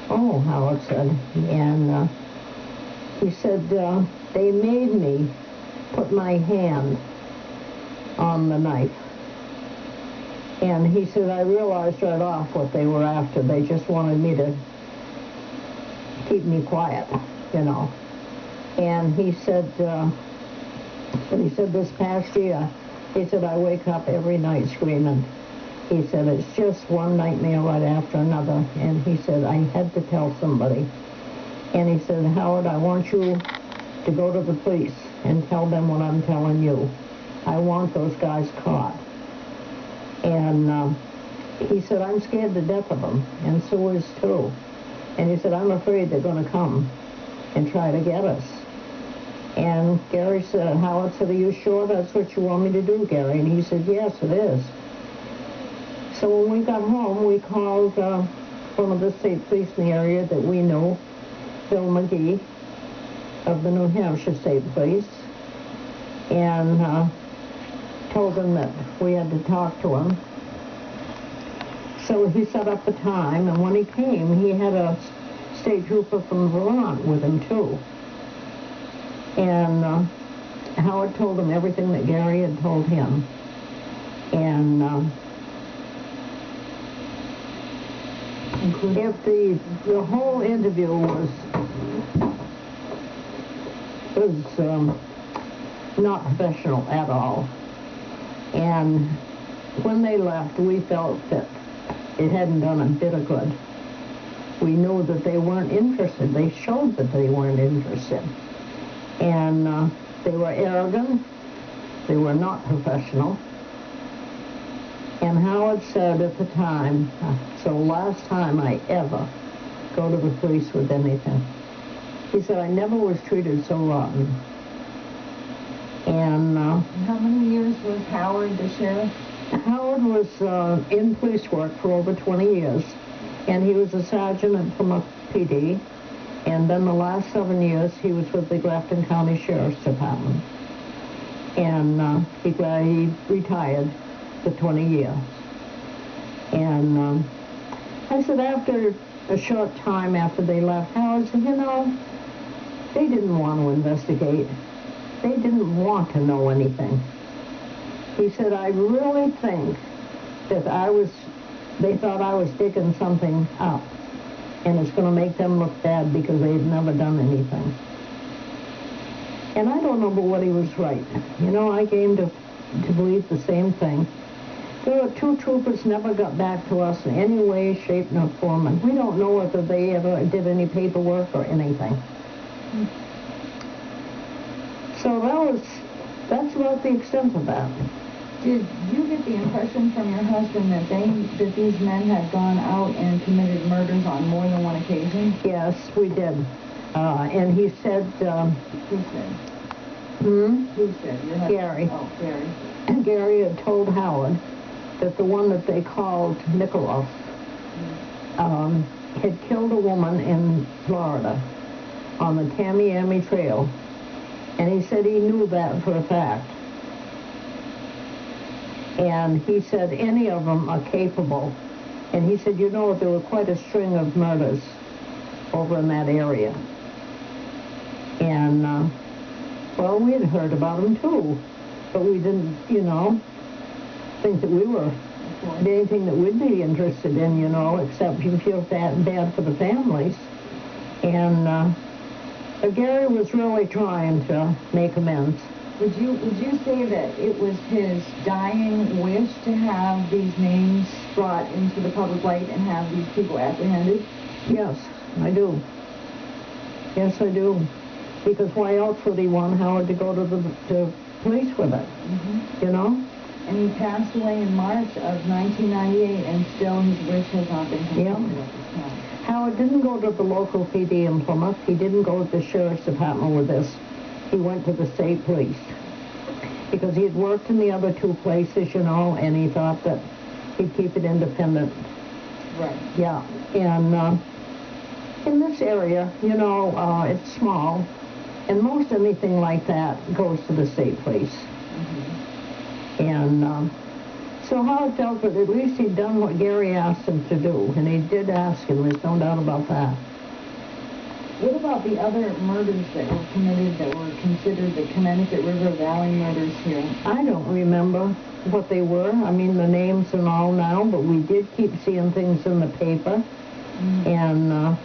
Oh, Howard said. And he said, they made me put my hand on the knife. And he said, I realized right off what they were after. They just wanted me to keep me quiet, you know. And he said, this past year, he said, I wake up every night screaming. He said, it's just one nightmare right after another. And he said, I had to tell somebody. And he said, Howard, I want you to go to the police and tell them what I'm telling you. I want those guys caught. And he said, I'm scared to death of them, and so is too. And he said, I'm afraid they're going to come and try to get us. And Gary said, Howard said, are you sure that's what you want me to do, Gary? And he said, yes, it is. So when we got home, we called one of the state police in the area that we knew, Bill McGee of the New Hampshire State Police, and told him that we had to talk to him. So he set up a time, and when he came, he had a state trooper from Vermont with him, too. And Howard told him everything that Gary had told him. And if the whole interview was not professional at all. And when they left, we felt that it hadn't done a bit of good. We knew that they weren't interested. They showed that they weren't interested. And they were arrogant. They were not professional. And Howard said at the time, so last time I ever go to the police with anything. He said, I never was treated so rotten. And how many years was Howard the sheriff? Howard was in police work for over 20 years, and he was a sergeant at Plymouth PD, and then the last 7 years he was with the Grafton County Sheriff's Department. And he retired for 20 years. And I said, after a short time after they left, Howard said, you know, they didn't want to investigate. They didn't want to know anything. He said, I really think that they thought I was digging something up, and it's going to make them look bad because they'd never done anything. And I don't know but what he was right. You know, I came to believe the same thing. There were two troopers never got back to us in any way, shape, nor form, and we don't know whether they ever did any paperwork or anything. So that's about the extent of that. Did you get the impression from your husband that these men had gone out and committed murders on more than one occasion? Yes, we did. And he said... Who said? Who said? Your husband? Gary. Oh, Gary. And Gary had told Howard that the one that they called Nicholaou had killed a woman in Florida on the Tamiami Trail. And he said he knew that for a fact. And he said any of them are capable. And he said, you know, there were quite a string of murders over in that area. And, well, we had heard about them too. But we didn't, you know, think that we were anything that we'd be interested in, you know, except you feel bad for the families. And Gary was really trying to make amends. Would you say that it was his dying wish to have these names brought into the public light and have these people apprehended? Yes, I do. Yes, I do. Because why else would he want Howard to go to the police with it? You know? And he passed away in March of 1998, and still his wish has not been completed at this time. Howard didn't go to the local PD in Plymouth. He didn't go to the sheriff's department with this. He went to the state police. Because he had worked in the other two places, you know, and he thought that he'd keep it independent. Right. Yeah. And in this area, you know, it's small, and most anything like that goes to the state police. And So Howard tells that at least he'd done what Gary asked him to do, and he did ask him, there's no doubt about that. What about the other murders that were committed that were considered the Connecticut River Valley murders here? I don't remember what they were. I mean, the names and all now, but we did keep seeing things in the paper. And